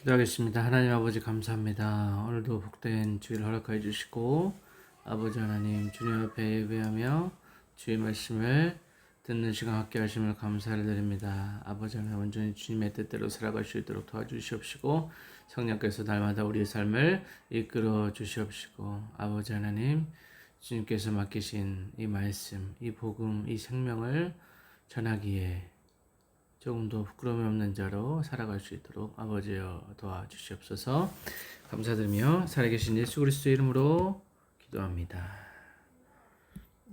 기도하겠습니다. 하나님 아버지 감사합니다. 오늘도 복된 주일 허락하여 주시고 아버지 하나님 주님 앞에 예배하며 주의 말씀을 듣는 시간 갖게 하심을 감사를 드립니다. 아버지 하나님 온전히 주님의 뜻대로 살아갈 수 있도록 도와주시옵시고 성령께서 날마다 우리의 삶을 이끌어 주시옵시고 아버지 하나님 주님께서 맡기신 이 말씀, 이 복음, 이 생명을 전하기에 조금도 부끄러움이 없는 자로 살아갈 수 있도록 아버지여 도와주시옵소서. 감사드리며 살아계신 예수 그리스도의 이름으로 기도합니다.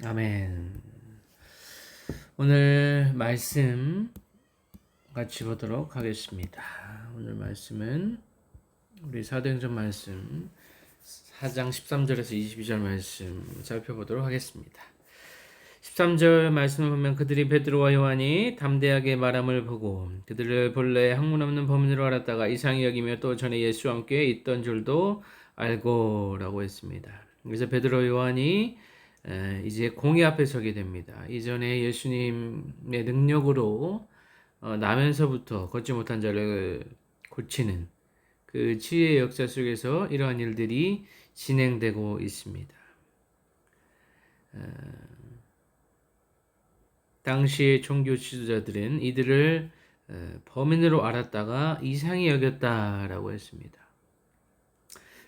아멘. 오늘 말씀 같이 보도록 하겠습니다. 오늘 말씀은 우리 사도행전 말씀 4장 13절에서 22절 말씀 살펴보도록 하겠습니다. 13절 말씀을 보면 그들이 베드로와 요한이 담대하게 말함을 보고 그들을 본래 학문 없는 범인으로 알았다가 이상히 여기며 또 전에 예수와 함께 있던 줄도 알고 라고 했습니다. 그래서 베드로 요한이 이제 공의 앞에 서게 됩니다. 이전에 예수님의 능력으로 나면서부터 걷지 못한 자를 고치는 그 치유의 역사 속에서 이러한 일들이 진행되고 있습니다. 당시의 종교 지도자들은 이들을 범인으로 알았다가 이상히 여겼다라고 했습니다.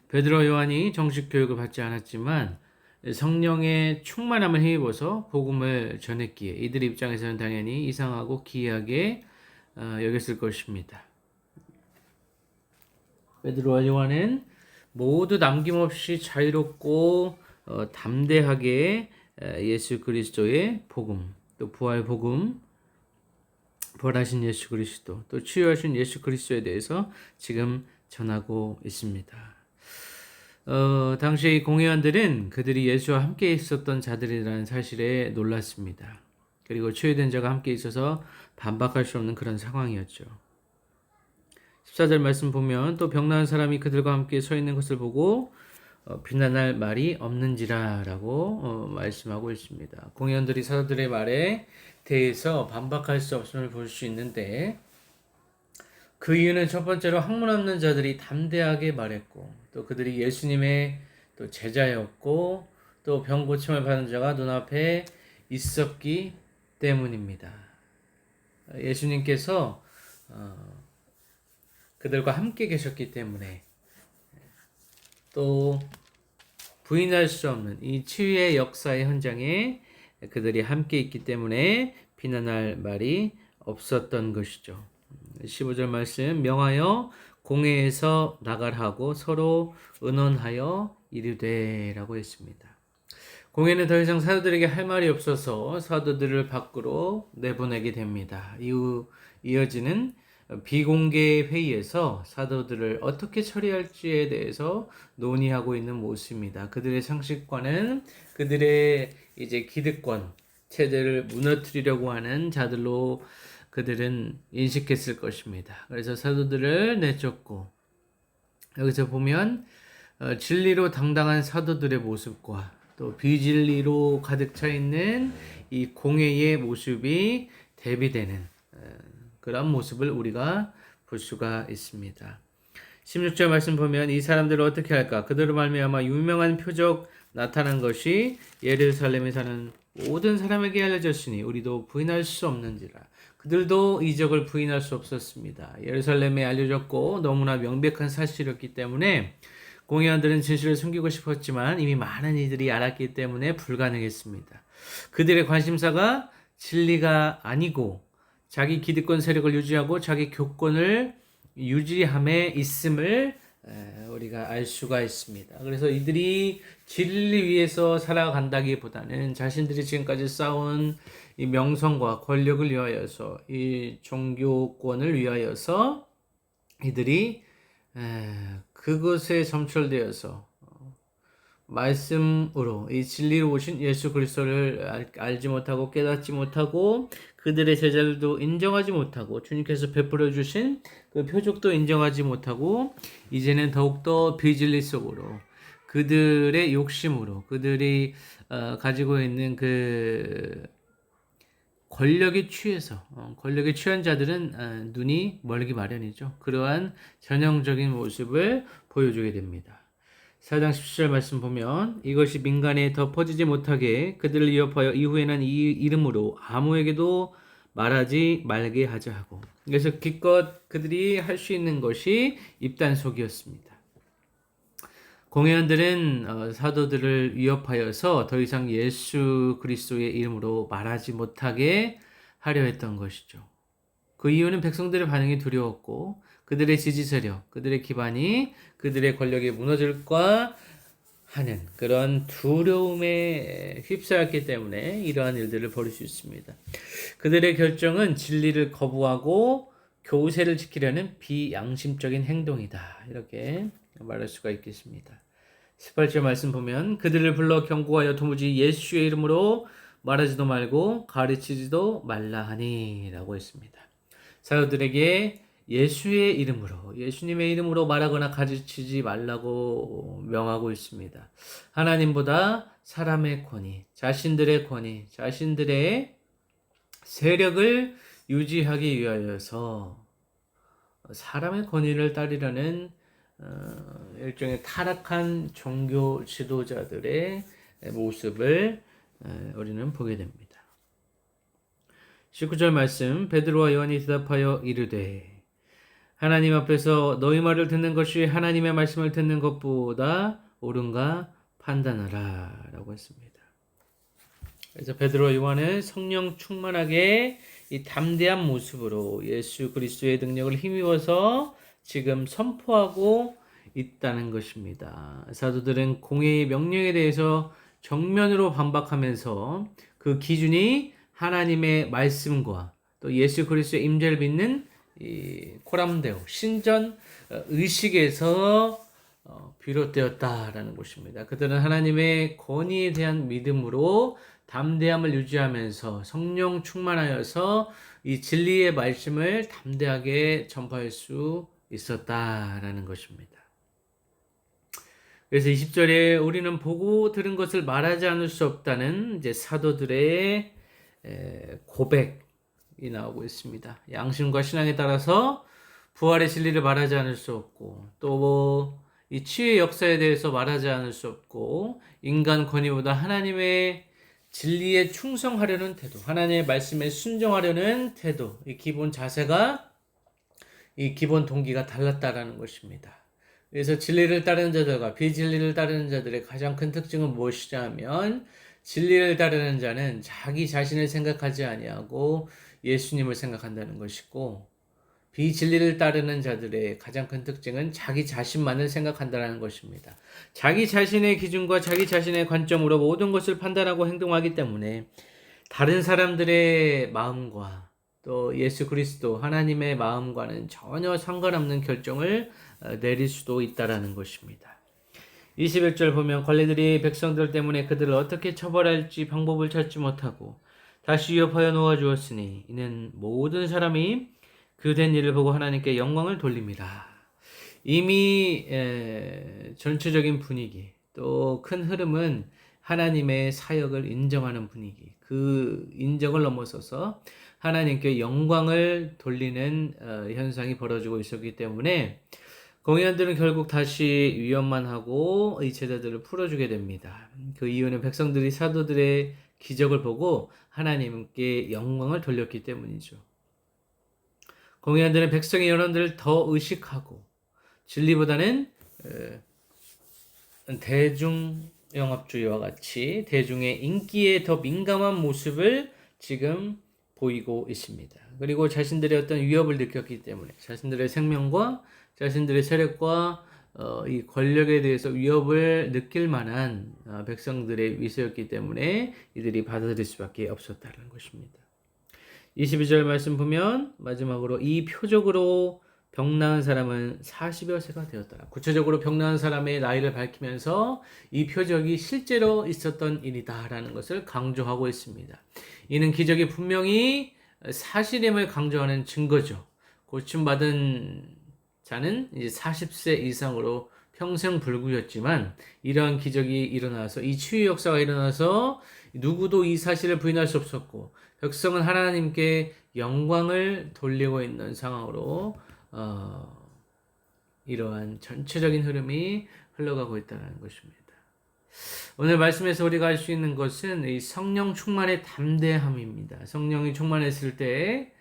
베드로 요한이 정식 교육을 받지 않았지만 성령의 충만함을 힘입어서 복음을 전했기에 이들 입장에서는 당연히 이상하고 기이하게 여겼을 것입니다. 베드로와 요한은 모두 남김없이 자유롭고 담대하게 예수 그리스도의 복음, 또 부활 복음, 부활하신 예수 그리스도, 또 치유하신 예수 그리스도에 대해서 지금 전하고 있습니다. 당시 공회원들은 그들이 예수와 함께 있었던 자들이라는 사실에 놀랐습니다. 그리고 치유된 자가 함께 있어서 반박할 수 없는 그런 상황이었죠. 14절 말씀 보면 또 병나은 사람이 그들과 함께 서 있는 것을 보고 비난할 말이 없는지라 라고 말씀하고 있습니다. 공회원들이 사도들의 말에 대해서 반박할 수 없음을 볼 수 있는데 그 이유는 첫 번째로 학문 없는 자들이 담대하게 말했고 또 그들이 예수님의 또 제자였고 또 병 고침을 받은 자가 눈앞에 있었기 때문입니다. 예수님께서 그들과 함께 계셨기 때문에 또 부인할 수 없는 이 치유의 역사의 현장에 그들이 함께 있기 때문에 비난할 말이 없었던 것이죠. 15절 말씀 명하여 공회에서 나가라고 서로 의논하여 이르되 라고 했습니다. 공회는 더 이상 사도들에게 할 말이 없어서 사도들을 밖으로 내보내게 됩니다. 이후 이어지는 비공개 회의에서 사도들을 어떻게 처리할지에 대해서 논의하고 있는 모습입니다. 그들의 상식과는 그들의 이제 기득권 체제를 무너뜨리려고 하는 자들로 그들은 인식했을 것입니다. 그래서 사도들을 내쫓고 여기서 보면 진리로 당당한 사도들의 모습과 또 비진리로 가득 차 있는 이 공회의 모습이 대비되는 그런 모습을 우리가 볼 수가 있습니다. 16절 말씀 보면 이 사람들을 어떻게 할까? 그들로 말미암아 유명한 표적 나타난 것이 예루살렘에 사는 모든 사람에게 알려졌으니 우리도 부인할 수 없는지라. 그들도 이적을 부인할 수 없었습니다. 예루살렘에 알려졌고 너무나 명백한 사실이었기 때문에 공회원들은 진실을 숨기고 싶었지만 이미 많은 이들이 알았기 때문에 불가능했습니다. 그들의 관심사가 진리가 아니고 자기 기득권 세력을 유지하고 자기 교권을 유지함에 있음을 우리가 알 수가 있습니다. 그래서 이들이 진리 위에서 살아간다기보다는 자신들이 지금까지 쌓은 이 명성과 권력을 위하여서 이 종교권을 위하여서 이들이 그것에 점철되어서 말씀으로 이 진리로 오신 예수 그리스도를 알지 못하고 깨닫지 못하고 그들의 제자들도 인정하지 못하고 주님께서 베풀어 주신 그 표적도 인정하지 못하고 이제는 더욱더 비진리 속으로 그들의 욕심으로 그들이 가지고 있는 그 권력에 취해서 권력에 취한 자들은 눈이 멀기 마련이죠. 그러한 전형적인 모습을 보여주게 됩니다. 4장 17절 말씀 보면 이것이 민간에 더 퍼지지 못하게 그들을 위협하여 이후에는 이 이름으로 아무에게도 말하지 말게 하자 하고, 그래서 기껏 그들이 할 수 있는 것이 입단속이었습니다. 공회원들은 사도들을 위협하여서 더 이상 예수 그리스도의 이름으로 말하지 못하게 하려 했던 것이죠. 그 이유는 백성들의 반응이 두려웠고 그들의 지지 세력, 그들의 기반이 그들의 권력이 무너질까 하는 그런 두려움에 휩싸였기 때문에 이러한 일들을 벌일 수 있습니다. 그들의 결정은 진리를 거부하고 교세를 지키려는 비양심적인 행동이다, 이렇게 말할 수가 있겠습니다. 18절 말씀 보면 그들을 불러 경고하여 도무지 예수의 이름으로 말하지도 말고 가르치지도 말라 하니 라고 했습니다. 사도들에게 예수의 이름으로, 예수님의 이름으로 말하거나 가르치지 말라고 명하고 있습니다. 하나님보다 사람의 권위, 자신들의 권위, 자신들의 세력을 유지하기 위하여서 사람의 권위를 따르려는 일종의 타락한 종교 지도자들의 모습을 우리는 보게 됩니다. 19절 말씀, 베드로와 요한이 대답하여 이르되 하나님 앞에서 너희 말을 듣는 것이 하나님의 말씀을 듣는 것보다 옳은가 판단하라 라고 했습니다. 그래서 베드로와 요한은 성령 충만하게 이 담대한 모습으로 예수 그리스도의 능력을 힘입어서 지금 선포하고 있다는 것입니다. 사도들은 공회의 명령에 대해서 정면으로 반박하면서 그 기준이 하나님의 말씀과 또 예수 그리스도의 임재를 믿는 이 코람데오 신전 의식에서 비롯되었다라는 것입니다. 그들은 하나님의 권위에 대한 믿음으로 담대함을 유지하면서 성령 충만하여서 이 진리의 말씀을 담대하게 전파할 수 있었다라는 것입니다. 그래서 20절에 우리는 보고 들은 것을 말하지 않을 수 없다는 이제 사도들의 고백이 나오고 있습니다. 양심과 신앙에 따라서 부활의 진리를 말하지 않을 수 없고, 또 이 치유의 역사에 대해서 말하지 않을 수 없고, 인간 권위보다 하나님의 진리에 충성하려는 태도, 하나님의 말씀에 순종하려는 태도, 이 기본 자세가, 이 기본 동기가 달랐다라는 것입니다. 그래서 진리를 따르는 자들과 비진리를 따르는 자들의 가장 큰 특징은 무엇이냐면, 진리를 따르는 자는 자기 자신을 생각하지 아니하고 예수님을 생각한다는 것이고, 비진리를 따르는 자들의 가장 큰 특징은 자기 자신만을 생각한다는 것입니다. 자기 자신의 기준과 자기 자신의 관점으로 모든 것을 판단하고 행동하기 때문에 다른 사람들의 마음과 또 예수 그리스도 하나님의 마음과는 전혀 상관없는 결정을 내릴 수도 있다는 것입니다. 21절 보면 관리들이 백성들 때문에 그들을 어떻게 처벌할지 방법을 찾지 못하고 다시 위협하여 놓아주었으니 이는 모든 사람이 그 된 일을 보고 하나님께 영광을 돌립니다. 이미 전체적인 분위기, 또 큰 흐름은 하나님의 사역을 인정하는 분위기, 그 인정을 넘어서서 하나님께 영광을 돌리는 현상이 벌어지고 있었기 때문에 공회원들은 결국 다시 위협만 하고 이 제자들을 풀어주게 됩니다. 그 이유는 백성들이 사도들의 기적을 보고 하나님께 영광을 돌렸기 때문이죠. 공회원들은 백성의 여론들을 더 의식하고 진리보다는 대중영합주의와 같이 대중의 인기에 더 민감한 모습을 지금 보이고 있습니다. 그리고 자신들의 어떤 위협을 느꼈기 때문에 자신들의 생명과 자신들의 세력과 이 권력에 대해서 위협을 느낄 만한 백성들의 위세였기 때문에 이들이 받아들일 수밖에 없었다는 것입니다. 22절 말씀 보면 마지막으로 이 표적으로 병 나은 사람은 40여 세가 되었더라. 구체적으로 병 나은 사람의 나이를 밝히면서 이 표적이 실제로 있었던 일이다라는 것을 강조하고 있습니다. 이는 기적이 분명히 사실임을 강조하는 증거죠. 고침받은 자는 이제 40세 이상으로 평생 불구였지만 이러한 기적이 일어나서 이 치유 역사가 일어나서 누구도 이 사실을 부인할 수 없었고 백성은 하나님께 영광을 돌리고 있는 상황으로 이러한 전체적인 흐름이 흘러가고 있다는 것입니다. 오늘 말씀에서 우리가 알 수 있는 것은 이 성령 충만의 담대함입니다. 성령이 충만했을 때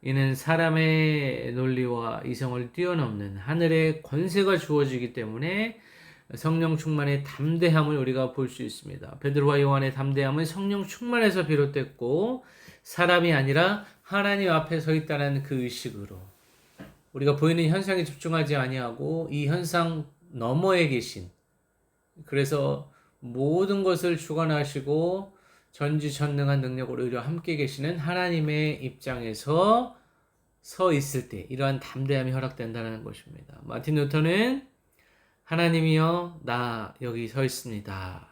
이는 사람의 논리와 이성을 뛰어넘는 하늘의 권세가 주어지기 때문에 성령 충만의 담대함을 우리가 볼 수 있습니다. 베드로와 요한의 담대함은 성령 충만에서 비롯됐고 사람이 아니라 하나님 앞에 서 있다는 그 의식으로 우리가 보이는 현상에 집중하지 아니하고 이 현상 너머에 계신, 그래서 모든 것을 주관하시고 전지전능한 능력으로 우리와 함께 계시는 하나님의 입장에서 서 있을 때 이러한 담대함이 허락된다는 것입니다. 마틴 루터는 하나님이여 나 여기 서 있습니다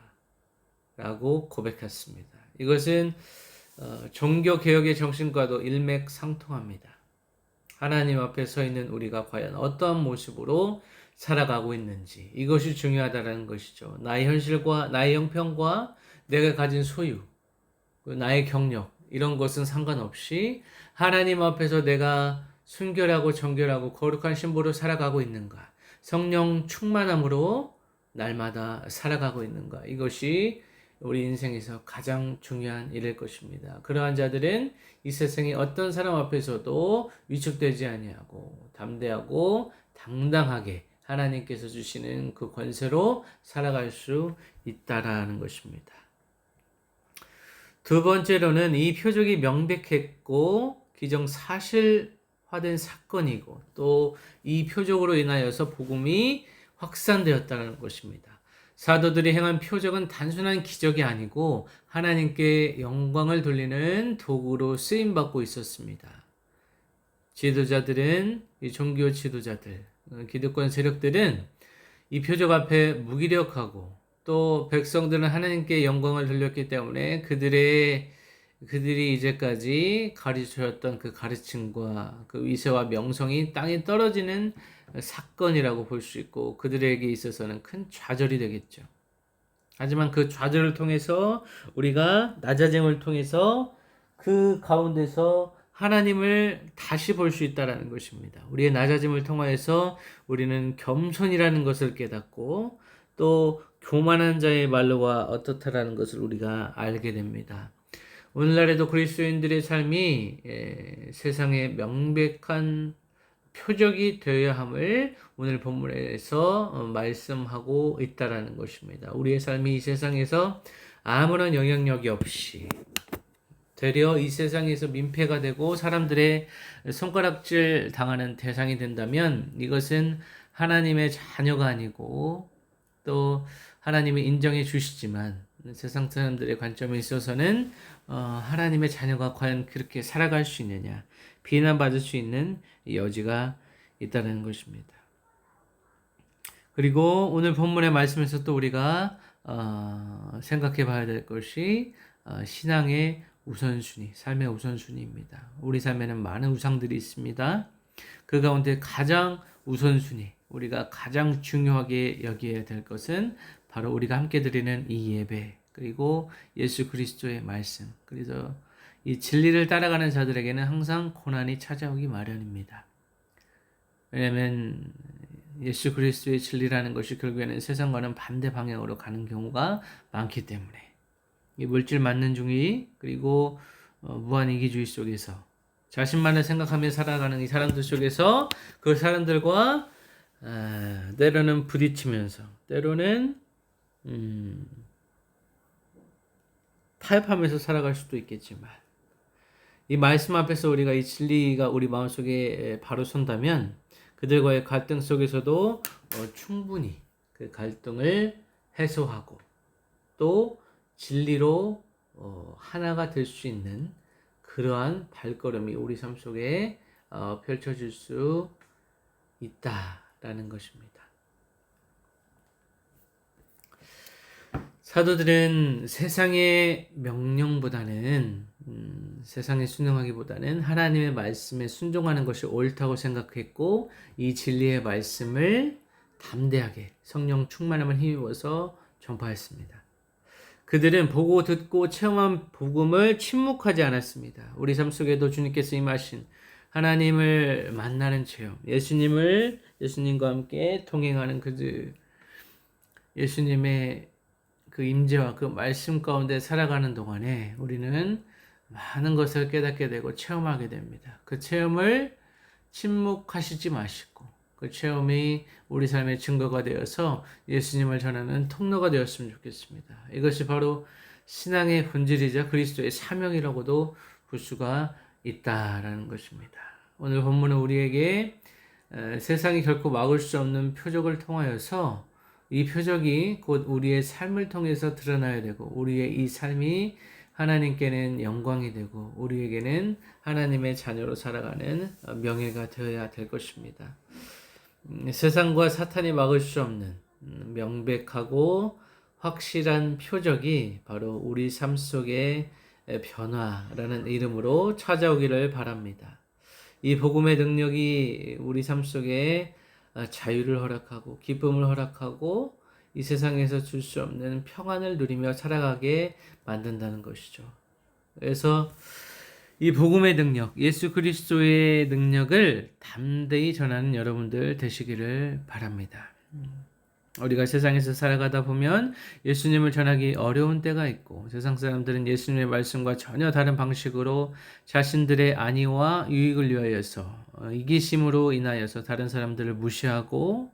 라고 고백했습니다. 이것은 종교개혁의 정신과도 일맥상통합니다. 하나님 앞에 서 있는 우리가 과연 어떠한 모습으로 살아가고 있는지, 이것이 중요하다는 것이죠. 나의 현실과 나의 형편과 내가 가진 소유, 나의 경력, 이런 것은 상관없이 하나님 앞에서 내가 순결하고 정결하고 거룩한 신부로 살아가고 있는가, 성령 충만함으로 날마다 살아가고 있는가, 이것이 우리 인생에서 가장 중요한 일일 것입니다. 그러한 자들은 이 세상의 어떤 사람 앞에서도 위축되지 아니하고 담대하고 당당하게 하나님께서 주시는 그 권세로 살아갈 수 있다라는 것입니다. 두 번째로는 이 표적이 명백했고 기정사실화된 사건이고 또 이 표적으로 인하여서 복음이 확산되었다는 것입니다. 사도들이 행한 표적은 단순한 기적이 아니고 하나님께 영광을 돌리는 도구로 쓰임받고 있었습니다. 지도자들은, 이 종교 지도자들, 기득권 세력들은 이 표적 앞에 무기력하고 또 백성들은 하나님께 영광을 돌렸기 때문에 그들이 이제까지 가르쳐줬던 그 가르침과 그 위세와 명성이 땅에 떨어지는 사건이라고 볼 수 있고 그들에게 있어서는 큰 좌절이 되겠죠. 하지만 그 좌절을 통해서 우리가 낮아짐을 통해서 그 가운데서 하나님을 다시 볼 수 있다는 것입니다. 우리의 낮아짐을 통하여서 우리는 겸손이라는 것을 깨닫고 또 교만한 자의 말로가 어떻다라는 것을 우리가 알게 됩니다. 오늘날에도 그리스도인들의 삶이 세상에 명백한 표적이 되어야 함을 오늘 본문에서 말씀하고 있다라는 것입니다. 우리의 삶이 이 세상에서 아무런 영향력이 없이 되려 이 세상에서 민폐가 되고 사람들의 손가락질 당하는 대상이 된다면 이것은 하나님의 자녀가 아니고 또 하나님이 인정해 주시지만 세상 사람들의 관점에 있어서는 하나님의 자녀가 과연 그렇게 살아갈 수 있느냐, 비난받을 수 있는 여지가 있다는 것입니다. 그리고 오늘 본문의 말씀에서 또 우리가 생각해 봐야 될 것이 신앙의 우선순위, 삶의 우선순위입니다. 우리 삶에는 많은 우상들이 있습니다. 그 가운데 가장 우선순위, 우리가 가장 중요하게 여겨야 될 것은 바로 우리가 함께 드리는 이 예배, 그리고 예수 그리스도의 말씀. 그래서 이 진리를 따라가는 자들에게는 항상 고난이 찾아오기 마련입니다. 왜냐하면 예수 그리스도의 진리라는 것이 결국에는 세상과는 반대 방향으로 가는 경우가 많기 때문에 이 물질 만능주의 그리고 무한이기주의 속에서 자신만을 생각하며 살아가는 이 사람들 속에서 그 사람들과 때로는 부딪히면서 때로는 타협하면서 살아갈 수도 있겠지만 이 말씀 앞에서 우리가 이 진리가 우리 마음속에 바로 선다면 그들과의 갈등 속에서도 충분히 그 갈등을 해소하고 또 진리로 하나가 될 수 있는 그러한 발걸음이 우리 삶 속에 펼쳐질 수 있다라는 것입니다. 사도들은 세상의 명령보다는 세상에 순응하기보다는 하나님의 말씀에 순종하는 것이 옳다고 생각했고 이 진리의 말씀을 담대하게 성령 충만함을 힘입어서 전파했습니다. 그들은 보고 듣고 체험한 복음을 침묵하지 않았습니다. 우리 삶 속에도 주님께서 임하신 하나님을 만나는 체험, 예수님과 함께 동행하는 그들, 예수님의 그 임재와 그 말씀 가운데 살아가는 동안에 우리는 많은 것을 깨닫게 되고 체험하게 됩니다. 그 체험을 침묵하시지 마시고 그 체험이 우리 삶의 증거가 되어서 예수님을 전하는 통로가 되었으면 좋겠습니다. 이것이 바로 신앙의 본질이자 그리스도의 사명이라고도 볼 수가 있다라는 것입니다. 오늘 본문은 우리에게 세상이 결코 막을 수 없는 표적을 통하여서 이 표적이 곧 우리의 삶을 통해서 드러나야 되고 우리의 이 삶이 하나님께는 영광이 되고 우리에게는 하나님의 자녀로 살아가는 명예가 되어야 될 것입니다. 세상과 사탄이 막을 수 없는 명백하고 확실한 표적이 바로 우리 삶 속의 변화라는 이름으로 찾아오기를 바랍니다. 이 복음의 능력이 우리 삶 속에 자유를 허락하고 기쁨을 허락하고 이 세상에서 줄 수 없는 평안을 누리며 살아가게 만든다는 것이죠. 그래서 이 복음의 능력, 예수 그리스도의 능력을 담대히 전하는 여러분들 되시기를 바랍니다. 우리가 세상에서 살아가다 보면 예수님을 전하기 어려운 때가 있고 세상 사람들은 예수님의 말씀과 전혀 다른 방식으로 자신들의 안위와 유익을 위하여서 이기심으로 인하여서 다른 사람들을 무시하고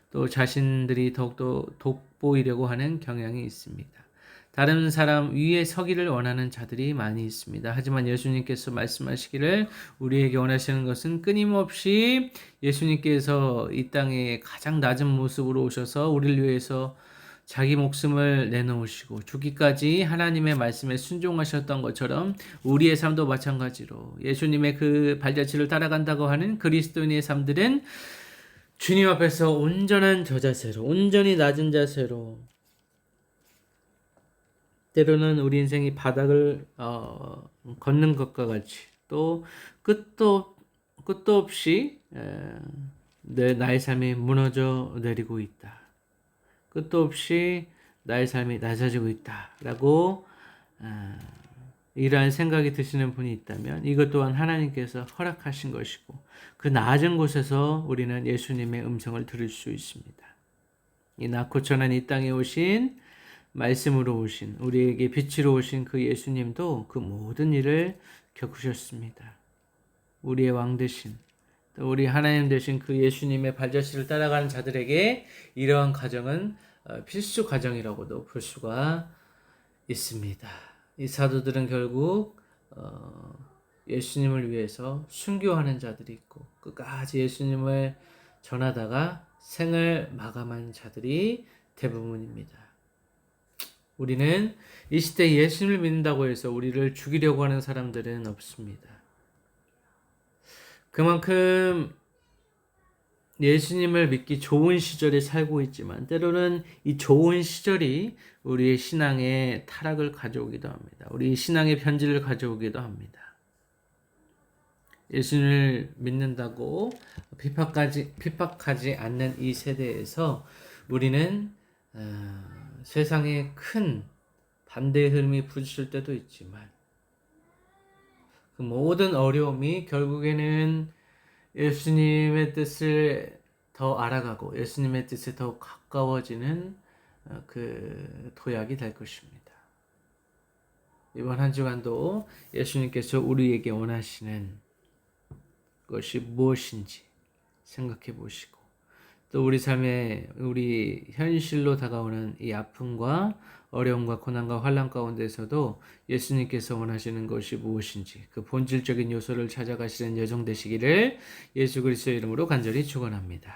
또 자신들이 더욱더 돋보이려고 하는 경향이 있습니다. 다른 사람 위에 서기를 원하는 자들이 많이 있습니다. 하지만 예수님께서 말씀하시기를 우리에게 원하시는 것은 끊임없이 예수님께서 이 땅에 가장 낮은 모습으로 오셔서 우리를 위해서 자기 목숨을 내놓으시고 죽기까지 하나님의 말씀에 순종하셨던 것처럼 우리의 삶도 마찬가지로 예수님의 그 발자취를 따라간다고 하는 그리스도인의 삶들은 주님 앞에서 온전한 저자세로 온전히 낮은 자세로 때로는 우리 인생이 바닥을 걷는 것과 같이 또 끝도 없이 나의 삶이 무너져 내리고 있다. 끝도 없이 나의 삶이 낮아지고 있다라고 이러한 생각이 드시는 분이 있다면 이것 또한 하나님께서 허락하신 것이고 그 낮은 곳에서 우리는 예수님의 음성을 들을 수 있습니다. 이 낮고 천한 이 땅에 오신 말씀으로 오신 우리에게 빛으로 오신 그 예수님도 그 모든 일을 겪으셨습니다. 우리의 왕 되신 또 우리 하나님 되신 그 예수님의 발자취를 따라가는 자들에게 이러한 과정은 필수 과정이라고도 볼 수가 있습니다. 이 사도들은 결국 예수님을 위해서 순교하는 자들이 있고 끝까지 예수님을 전하다가 생을 마감한 자들이 대부분입니다. 우리는 이 시대에 예수님을 믿는다고 해서 우리를 죽이려고 하는 사람들은 없습니다. 그만큼 예수님을 믿기 좋은 시절에 살고 있지만 때로는 이 좋은 시절이 우리의 신앙의 타락을 가져오기도 합니다. 우리 신앙의 편지를 가져오기도 합니다. 예수님을 믿는다고 핍박하지 않는 이 세대에서 우리는 세상에 큰 반대의 흐름이 부딪힐 때도 있지만 그 모든 어려움이 결국에는 예수님의 뜻을 더 알아가고 예수님의 뜻에 더 가까워지는 그 도약이 될 것입니다. 이번 한 주간도 예수님께서 우리에게 원하시는 것이 무엇인지 생각해 보시고 또 우리 삶에 우리 현실로 다가오는 이 아픔과 어려움과 고난과 환난 가운데서도 예수님께서 원하시는 것이 무엇인지 그 본질적인 요소를 찾아가시는 여정 되시기를 예수 그리스도의 이름으로 간절히 축원합니다.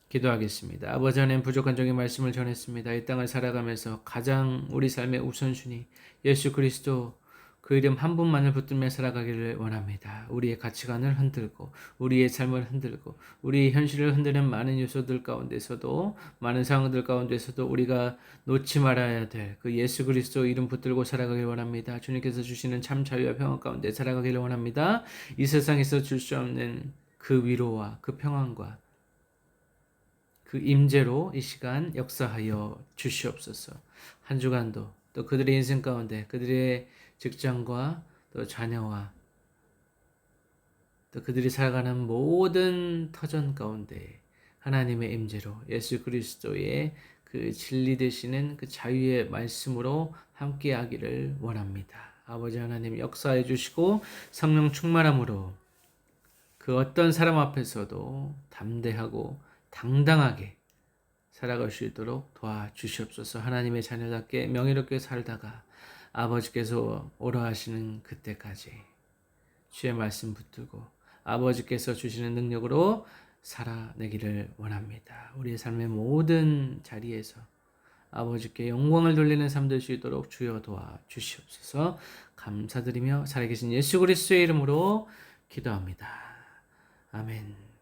기도하겠습니다. 아버지 하나님 부족한 종의 말씀을 전했습니다. 이 땅을 살아가면서 가장 우리 삶의 우선순위 예수 그리스도 그 이름 한 분만을 붙들며 살아가기를 원합니다. 우리의 가치관을 흔들고 우리의 삶을 흔들고 우리의 현실을 흔드는 많은 요소들 가운데서도 많은 상황들 가운데서도 우리가 놓지 말아야 될 그 예수 그리스도 이름 붙들고 살아가길 원합니다. 주님께서 주시는 참 자유와 평안 가운데 살아가기를 원합니다. 이 세상에서 줄 수 없는 그 위로와 그 평안과 그 임재로 이 시간 역사하여 주시옵소서. 한 주간도 또 그들의 인생 가운데 그들의 직장과 또 자녀와 또 그들이 살아가는 모든 터전 가운데 하나님의 임재로 예수 그리스도의 그 진리 되시는 그 자유의 말씀으로 함께하기를 원합니다. 아버지 하나님 역사해 주시고 성령 충만함으로 그 어떤 사람 앞에서도 담대하고 당당하게 살아갈 수 있도록 도와주시옵소서. 하나님의 자녀답게 명예롭게 살다가 아버지께서 오라 하시는 그때까지 주의 말씀 붙들고 아버지께서 주시는 능력으로 살아내기를 원합니다. 우리의 삶의 모든 자리에서 아버지께 영광을 돌리는 삶 될 수 있도록 주여 도와주시옵소서. 감사드리며 살아계신 예수 그리스도의 이름으로 기도합니다. 아멘.